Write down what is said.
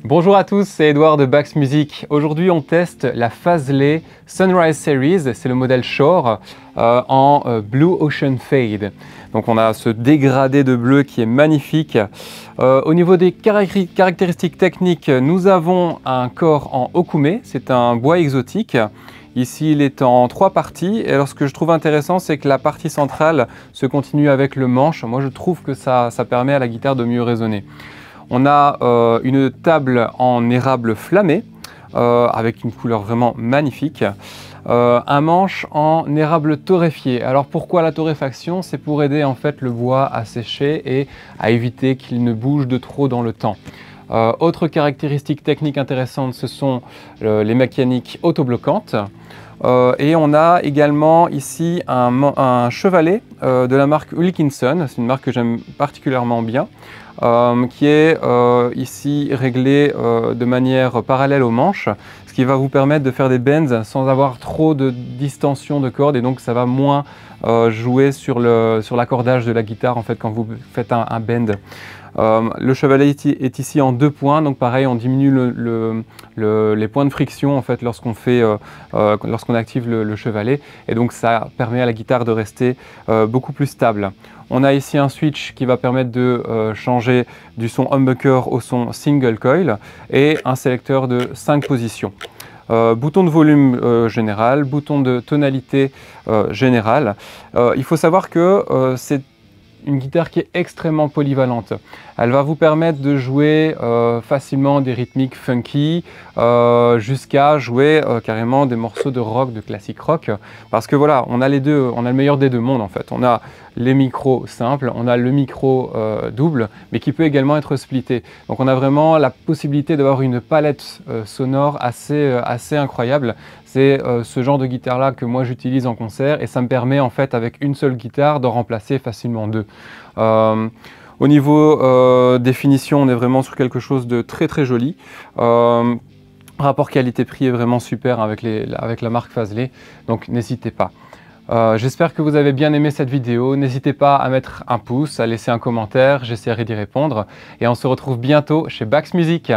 Bonjour à tous, c'est Edouard de Bax Music. Aujourd'hui, on teste la Fazeley Sunrise Series, c'est le modèle Shore en Blue Ocean Fade. Donc on a ce dégradé de bleu qui est magnifique. Au niveau des caractéristiques techniques, nous avons un corps en okume, c'est un bois exotique. Ici, il est en 3 parties. Et alors, ce que je trouve intéressant, c'est que la partie centrale se continue avec le manche. Moi, je trouve que ça permet à la guitare de mieux résonner. On a une table en érable flammé avec une couleur vraiment magnifique. Un manche en érable torréfié. Alors pourquoi la torréfaction? C'est pour aider en fait le bois à sécher et à éviter qu'il ne bouge de trop dans le temps. Autre caractéristique technique intéressante, ce sont les mécaniques autobloquantes. Et on a également ici un chevalet de la marque Wilkinson, c'est une marque que j'aime particulièrement bien, qui est ici réglé de manière parallèle aux manches, ce qui va vous permettre de faire des bends sans avoir trop de distension de cordes, et donc ça va moins jouer sur l'accordage de la guitare en fait quand vous faites un bend. Le chevalet est ici en 2 points, donc pareil, on diminue les points de friction en fait lorsqu'on active le chevalet, et donc ça permet à la guitare de rester beaucoup plus stable. On a ici un switch qui va permettre de changer du son humbucker au son single coil et un sélecteur de 5 positions. Bouton de volume général, bouton de tonalité générale. Il faut savoir que c'est une guitare qui est extrêmement polyvalente. Elle va vous permettre de jouer facilement des rythmiques funky jusqu'à jouer carrément des morceaux de rock, de classique rock, parce que voilà, on a les deux, on a le meilleur des deux mondes en fait. On a les micros simples, on a le micro double, mais qui peut également être splitté. Donc on a vraiment la possibilité d'avoir une palette sonore assez incroyable. C'est ce genre de guitare là que moi j'utilise en concert, et ça me permet en fait avec une seule guitare d'en remplacer facilement 2. Au niveau définition, on est vraiment sur quelque chose de très joli. Rapport qualité-prix est vraiment super avec la marque Fazeley, donc n'hésitez pas. J'espère que vous avez bien aimé cette vidéo. N'hésitez pas à mettre un pouce, à laisser un commentaire, j'essaierai d'y répondre. Et on se retrouve bientôt chez Bax Music.